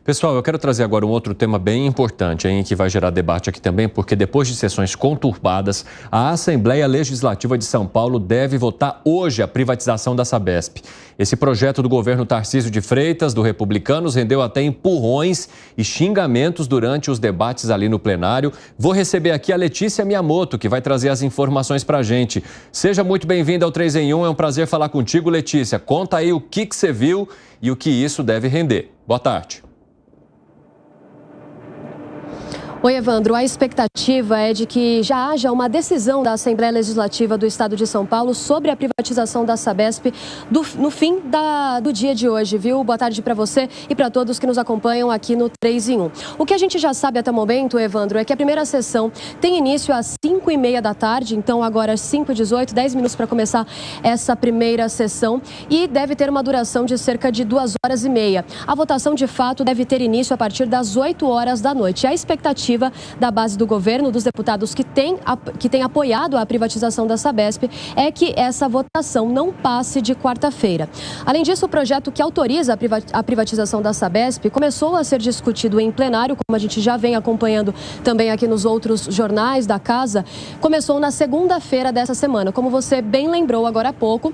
Pessoal, eu quero trazer agora um outro tema bem importante, que vai gerar debate aqui também, porque depois de sessões conturbadas, a Assembleia Legislativa de São Paulo deve votar hoje a privatização da Sabesp. Esse projeto do governo Tarcísio de Freitas, do Republicanos, rendeu até empurrões e xingamentos durante os debates ali no plenário. Vou receber aqui a Letícia Miyamoto, que vai trazer as informações pra gente. Seja muito bem-vinda ao 3 em 1, é um prazer falar contigo, Letícia. Conta aí o que você viu e o que isso deve render. Boa tarde. Oi, Evandro. A expectativa é de que já haja uma decisão da Assembleia Legislativa do Estado de São Paulo sobre a privatização da Sabesp no fim do dia de hoje, viu? Boa tarde para você e para todos que nos acompanham aqui no 3 em 1. O que a gente já sabe até o momento, Evandro, é que a primeira sessão tem início às 5h30 da tarde, então agora às 5h18, 10 minutos para começar essa primeira sessão e deve ter uma duração de cerca de 2h30. A votação, de fato, deve ter início a partir das 8 horas da noite. A expectativa da base do governo, dos deputados que têm apoiado a privatização da Sabesp, é que essa votação não passe de quarta-feira. Além disso, o projeto que autoriza a privatização da Sabesp começou a ser discutido em plenário, como a gente já vem acompanhando também aqui nos outros jornais da casa. Começou na segunda-feira dessa semana. Como você bem lembrou agora há pouco,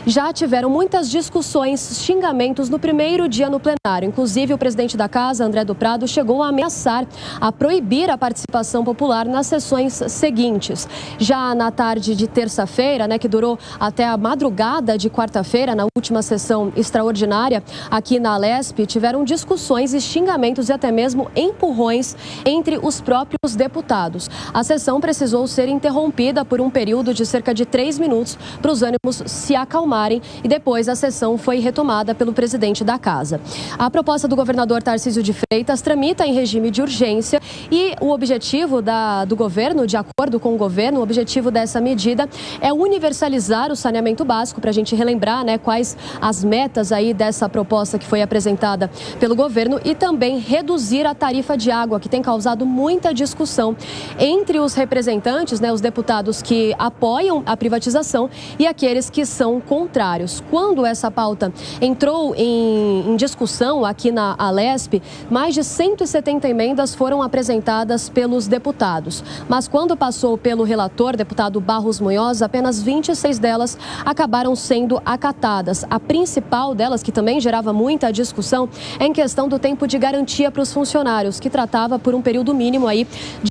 já tiveram muitas discussões, xingamentos no primeiro dia no plenário. Inclusive, o presidente da casa, André do Prado, chegou a ameaçar a proibir a participação popular nas sessões seguintes. Já na tarde de terça-feira, que durou até a madrugada de quarta-feira, na última sessão extraordinária aqui na Alesp, tiveram discussões e xingamentos e até mesmo empurrões entre os próprios deputados. A sessão precisou ser interrompida por um período de cerca de 3 minutos para os ânimos se acalmarem e depois a sessão foi retomada pelo presidente da casa. A proposta do governador Tarcísio de Freitas tramita em regime de urgência e o objetivo do governo, de acordo com o governo, o objetivo dessa medida é universalizar o saneamento básico, para a gente relembrar quais as metas aí dessa proposta que foi apresentada pelo governo, e também reduzir a tarifa de água, que tem causado muita discussão entre os representantes, os deputados que apoiam a privatização e aqueles que são contrários. Quando essa pauta entrou em discussão aqui na Alesp, mais de 170 emendas foram apresentadas pelos deputados. Mas quando passou pelo relator, deputado Barros Munhoz, apenas 26 delas acabaram sendo acatadas. A principal delas, que também gerava muita discussão, é em questão do tempo de garantia para os funcionários, que tratava por um período mínimo aí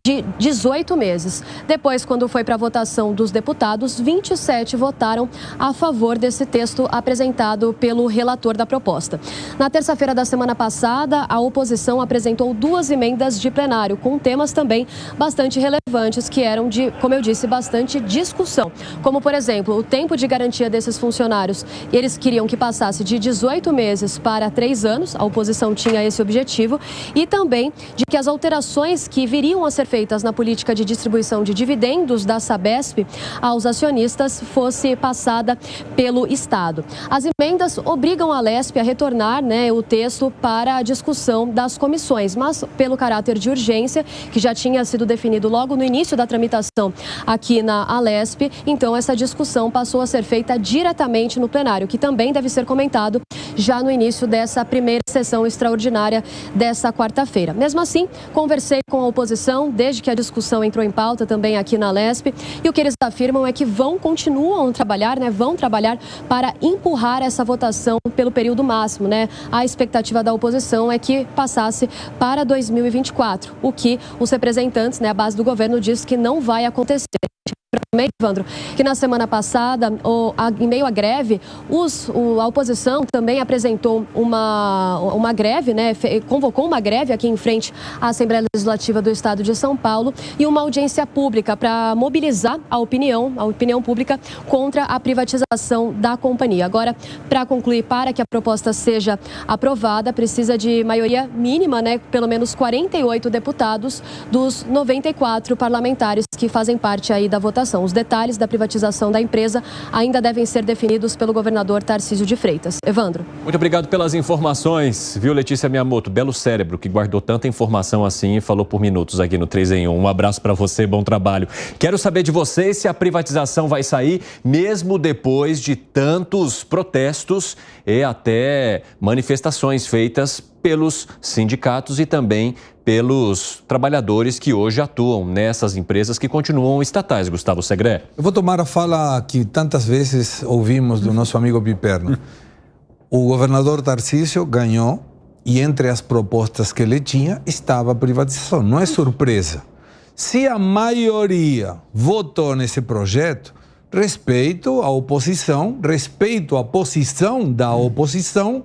de 18 meses. Depois, quando foi para a votação dos deputados, 27 votaram a favor desse texto apresentado pelo relator da proposta. Na terça-feira da semana passada, a oposição apresentou 2 emendas de plenário, com temas também bastante relevantes, que eram de, como eu disse, bastante discussão. Como, por exemplo, o tempo de garantia desses funcionários. Eles queriam que passasse de 18 meses para 3 anos, a oposição tinha esse objetivo, e também de que as alterações que viriam a ser feitas na política de distribuição de dividendos da Sabesp aos acionistas fosse passada pelo Estado. As emendas obrigam a Alesp a retornar o texto para a discussão das comissões, mas pelo caráter de urgência, que já tinha sido definido logo no início da tramitação aqui na Alesp, então essa discussão passou a ser feita diretamente no plenário, que também deve ser comentado já no início dessa primeira sessão extraordinária dessa quarta-feira. Mesmo assim, conversei com a oposição desde que a discussão entrou em pauta também aqui na Alesp, e o que eles afirmam é que continuam vão trabalhar para empurrar essa votação pelo período máximo, A expectativa da oposição é que passasse para 2024, o que os representantes, a base do governo, diz que não vai acontecer. Também, Evandro, que na semana passada, em meio à greve, a oposição também apresentou uma greve, convocou uma greve aqui em frente à Assembleia Legislativa do Estado de São Paulo e uma audiência pública para mobilizar a opinião pública contra a privatização da companhia. Agora, para concluir, para que a proposta seja aprovada, precisa de maioria mínima, pelo menos 48 deputados dos 94 parlamentares que fazem parte aí da votação. Os detalhes da privatização da empresa ainda devem ser definidos pelo governador Tarcísio de Freitas. Evandro. Muito obrigado pelas informações, viu, Letícia Miyamoto? Belo cérebro que guardou tanta informação assim e falou por minutos aqui no 3 em 1. Um abraço para você, bom trabalho. Quero saber de vocês se a privatização vai sair mesmo depois de tantos protestos e até manifestações feitas pelos sindicatos e também pelos trabalhadores que hoje atuam nessas empresas que continuam estatais, Gustavo Segré. Eu vou tomar a fala que tantas vezes ouvimos do nosso amigo Piperno. O governador Tarcísio ganhou e entre as propostas que ele tinha estava a privatização. Não é surpresa. Se a maioria votou nesse projeto, respeito a oposição, respeito a posição da oposição,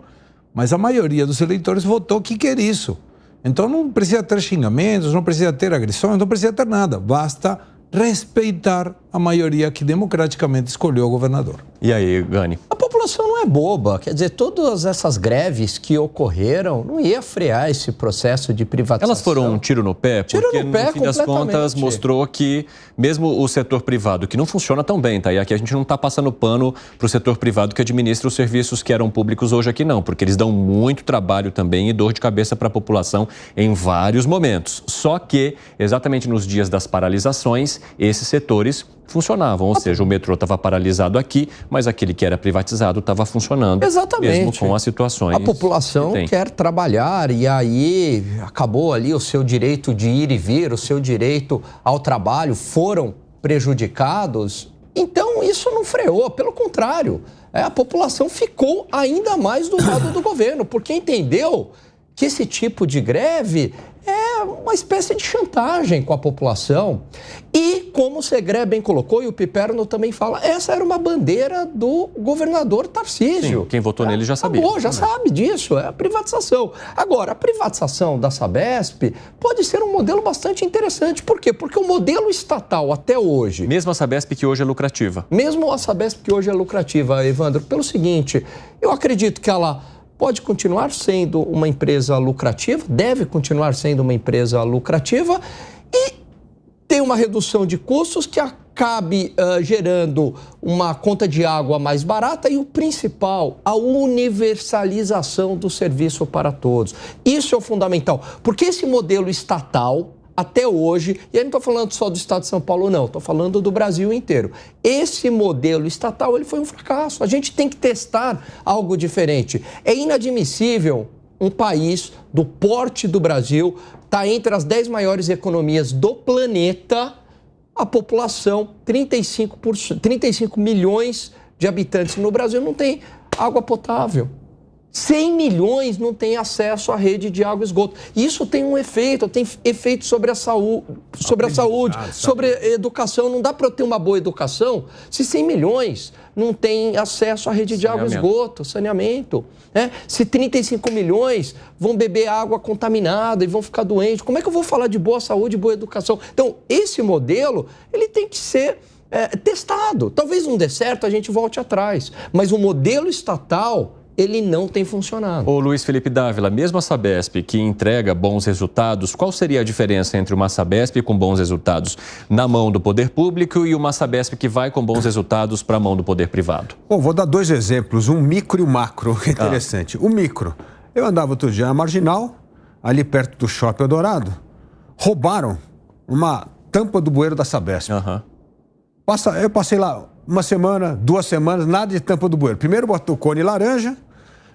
mas a maioria dos eleitores votou que quer isso. Então não precisa ter xingamentos, não precisa ter agressões, não precisa ter nada. Basta respeitar a maioria que democraticamente escolheu o governador. E aí, Gani? A população não é boba. Quer dizer, todas essas greves que ocorreram não ia frear esse processo de privatização. Elas foram um tiro no pé? Porque no fim das contas mostrou que mesmo o setor privado, que não funciona tão bem, tá? E aqui a gente não está passando pano para o setor privado que administra os serviços que eram públicos hoje aqui não, porque eles dão muito trabalho também e dor de cabeça para a população em vários momentos. Só que, exatamente nos dias das paralisações, esses setores funcionavam, ou seja, o metrô estava paralisado aqui, mas aquele que era privatizado estava funcionando. Exatamente. Mesmo com as situações. A população quer trabalhar e aí acabou ali o seu direito de ir e vir, o seu direito ao trabalho foram prejudicados. Então isso não freou, pelo contrário, a população ficou ainda mais do lado do governo, porque entendeu que esse tipo de greve é uma espécie de chantagem com a população. E, como o Segré bem colocou, e o Piperno também fala, essa era uma bandeira do governador Tarcísio. Sim, quem votou nele já sabia. Já sabe disso, é a privatização. Agora, a privatização da Sabesp pode ser um modelo bastante interessante. Por quê? Porque o modelo estatal até hoje... Mesmo a Sabesp que hoje é lucrativa. Mesmo a Sabesp que hoje é lucrativa, Evandro, pelo seguinte, eu acredito que ela pode continuar sendo uma empresa lucrativa, deve continuar sendo uma empresa lucrativa e tem uma redução de custos que acabe gerando uma conta de água mais barata e o principal, a universalização do serviço para todos. Isso é o fundamental, porque esse modelo estatal, até hoje, e eu não estou falando só do estado de São Paulo, não, estou falando do Brasil inteiro. Esse modelo estatal, ele foi um fracasso. A gente tem que testar algo diferente. É inadmissível um país do porte do Brasil estar entre as 10 maiores economias do planeta, a população, 35 milhões de habitantes no Brasil não tem água potável. 100 milhões não têm acesso à rede de água e esgoto. Isso tem um efeito, tem efeito sobre a saúde, sobre a educação. Não dá para eu ter uma boa educação se 100 milhões não têm acesso à rede de água e esgoto, saneamento. Né? Se 35 milhões vão beber água contaminada e vão ficar doentes, como é que eu vou falar de boa saúde e boa educação? Então, esse modelo, ele tem que ser testado. Talvez não dê certo, a gente volte atrás. Mas o modelo estatal, ele não tem funcionado. Ô Luiz Felipe Dávila, mesmo a Sabesp que entrega bons resultados, qual seria a diferença entre uma Sabesp com bons resultados na mão do poder público e uma Sabesp que vai com bons resultados para a mão do poder privado? Bom, vou dar dois exemplos, um micro e um macro, que é interessante. O micro, eu andava outro dia na Marginal, ali perto do Shopping Eldorado, roubaram uma tampa do bueiro da Sabesp. Eu passei lá uma semana, 2 semanas, nada de tampa do bueiro. Primeiro botou cone laranja,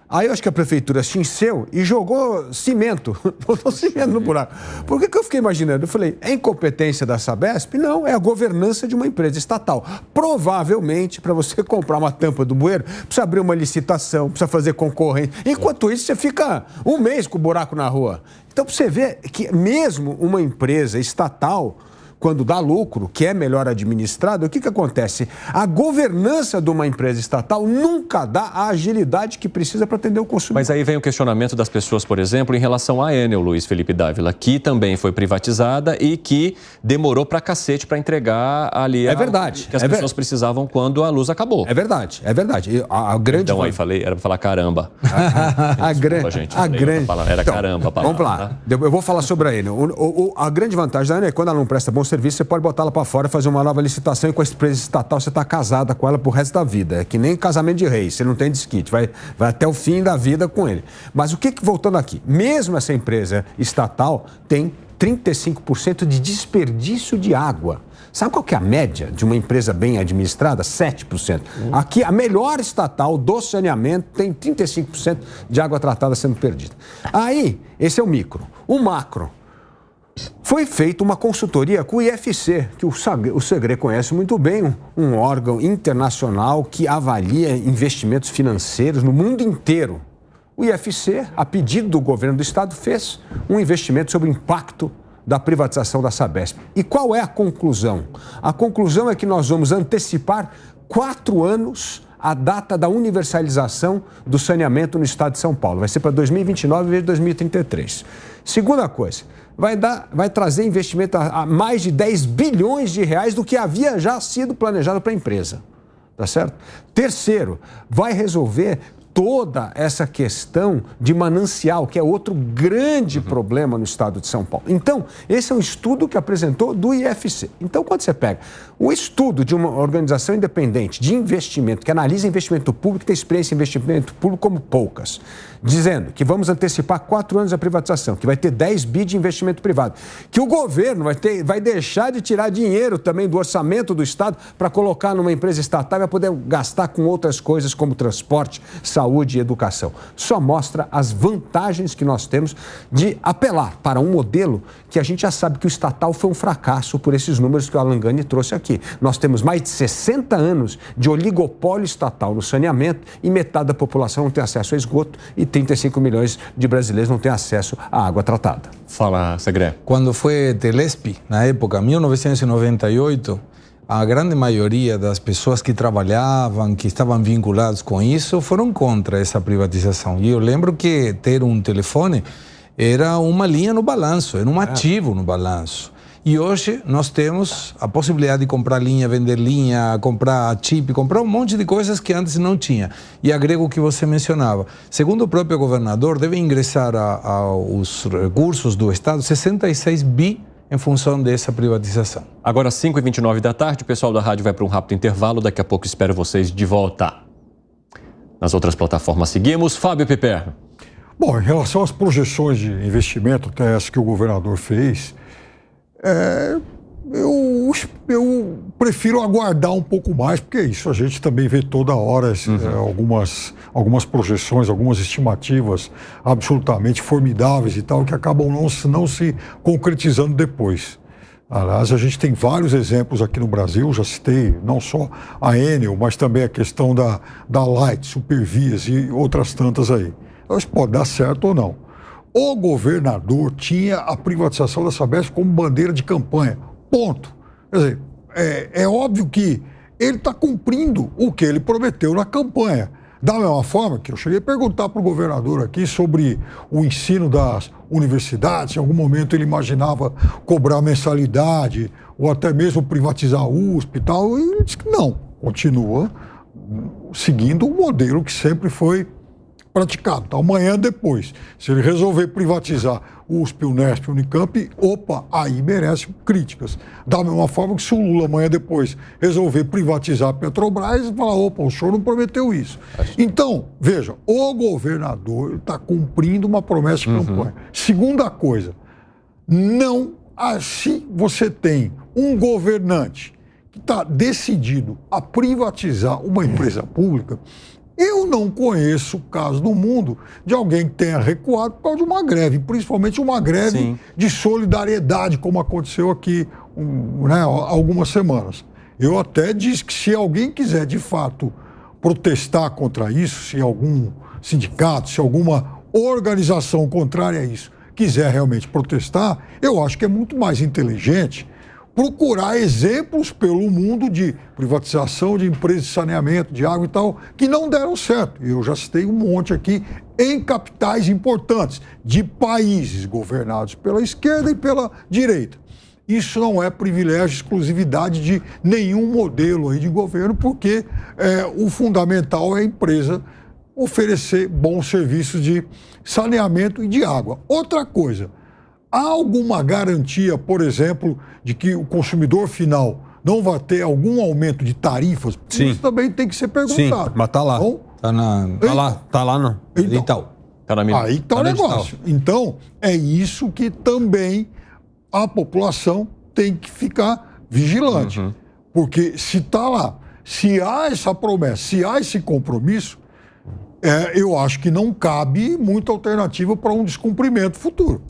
aí eu acho que a prefeitura se encheu e jogou cimento. Botou cimento no buraco. Por que eu fiquei imaginando? Eu falei, é incompetência da Sabesp? Não, é a governança de uma empresa estatal. Provavelmente, para você comprar uma tampa do bueiro, precisa abrir uma licitação, precisa fazer concorrência. Enquanto isso, você fica um mês com o buraco na rua. Então, para você ver que mesmo uma empresa estatal, quando dá lucro, que é melhor administrado, o que acontece? A governança de uma empresa estatal nunca dá a agilidade que precisa para atender o consumidor. Mas aí vem o questionamento das pessoas, por exemplo, em relação à Enel, Luiz Felipe Dávila, que também foi privatizada e que demorou pra cacete para entregar ali que as pessoas precisavam quando a luz acabou. É verdade. A grande... Então aí falei, era para falar caramba. Era caramba a palavra. Vamos lá, eu vou falar sobre a Enel. A grande vantagem da Enel é que quando ela não presta bom serviço, você pode botar ela para fora, fazer uma nova licitação e com a empresa estatal você está casada com ela pro resto da vida. É que nem casamento de reis, você não tem desquite, vai até o fim da vida com ele. Mas voltando aqui, mesmo essa empresa estatal tem 35% de desperdício de água. Sabe qual que é a média de uma empresa bem administrada? 7%. Aqui, a melhor estatal do saneamento tem 35% de água tratada sendo perdida. Aí, esse é o micro. O macro. Foi feita uma consultoria com o IFC, que o Segré conhece muito bem, um órgão internacional que avalia investimentos financeiros no mundo inteiro. O IFC, a pedido do governo do estado, fez um investimento sobre o impacto da privatização da Sabesp. E qual é a conclusão? A conclusão é que nós vamos antecipar 4 anos a data da universalização do saneamento no estado de São Paulo. Vai ser para 2029 em vez de 2033. Segunda coisa, vai trazer investimento a mais de 10 bilhões de reais do que havia já sido planejado para a empresa. Tá certo? Terceiro, vai resolver toda essa questão de manancial, que é outro grande problema no estado de São Paulo. Então, esse é um estudo que apresentou do IFC. Então, quando você pega o estudo de uma organização independente de investimento, que analisa investimento público, tem experiência em investimento público como poucas, dizendo que vamos antecipar 4 anos a privatização, que vai ter 10 bi de investimento privado, que o governo vai deixar de tirar dinheiro também do orçamento do estado para colocar numa empresa estatal e vai poder gastar com outras coisas como transporte, saúde e educação. Só mostra as vantagens que nós temos de apelar para um modelo que a gente já sabe que o estatal foi um fracasso por esses números que o Alan Gani trouxe aqui. Nós temos mais de 60 anos de oligopólio estatal no saneamento e metade da população não tem acesso a esgoto e 35 milhões de brasileiros não têm acesso à água tratada. Fala, Segré. Quando foi Telesp, na época, 1998, a grande maioria das pessoas que trabalhavam, que estavam vinculadas com isso, foram contra essa privatização. E eu lembro que ter um telefone era uma linha no balanço, era um ativo no balanço. E hoje nós temos a possibilidade de comprar linha, vender linha, comprar chip, comprar um monte de coisas que antes não tinha. E agrego o que você mencionava. Segundo o próprio governador, deve ingressar aos recursos do Estado 66 bi em função dessa privatização. Agora, 5h29 da tarde, o pessoal da rádio vai para um rápido intervalo. Daqui a pouco espero vocês de volta. Nas outras plataformas seguimos. Fábio Piperno. Bom, em relação às projeções de investimento, até essa que o governador fez, eu prefiro aguardar um pouco mais, porque isso a gente também vê toda hora, algumas projeções, algumas estimativas absolutamente formidáveis e tal, que acabam não se concretizando depois. Aliás, a gente tem vários exemplos aqui no Brasil, já citei não só a Enel, mas também a questão da Light, Supervias e outras tantas aí. Elas podem dar certo ou não. O governador tinha a privatização da Sabesp como bandeira de campanha. Ponto. Quer dizer, é óbvio que ele está cumprindo o que ele prometeu na campanha. Da mesma forma que eu cheguei a perguntar para o governador aqui sobre o ensino das universidades, em algum momento ele imaginava cobrar mensalidade ou até mesmo privatizar a USP e tal, e ele disse que não, continua seguindo o modelo que sempre foi praticado. Então, amanhã depois, se ele resolver privatizar USP, Unesp, Unicamp, aí merece críticas. Da mesma forma que se o Lula amanhã depois resolver privatizar a Petrobras, fala, o senhor não prometeu isso. Então, veja, o governador está cumprindo uma promessa de campanha. Segunda coisa, se você tem um governante que está decidido a privatizar uma empresa pública, eu não conheço caso no mundo de alguém que tenha recuado por causa de uma greve, principalmente uma greve de solidariedade, como aconteceu aqui há algumas semanas. Eu até disse que se alguém quiser, de fato, protestar contra isso, se algum sindicato, se alguma organização contrária a isso quiser realmente protestar, eu acho que é muito mais inteligente procurar exemplos pelo mundo de privatização de empresas de saneamento, de água e tal, que não deram certo. Eu já citei um monte aqui em capitais importantes, de países governados pela esquerda e pela direita. Isso não é privilégio, exclusividade de nenhum modelo aí de governo, porque o fundamental é a empresa oferecer bons serviços de saneamento e de água. Outra coisa, há alguma garantia, por exemplo, de que o consumidor final não vai ter algum aumento de tarifas? Sim. Isso também tem que ser perguntado. Sim, mas tá lá. Bom, Tá lá não. Então, Tá na minha... aí está o negócio. Então, é isso que também a população tem que ficar vigilante. Porque se está lá, se há essa promessa, se há esse compromisso, eu acho que não cabe muita alternativa para um descumprimento futuro.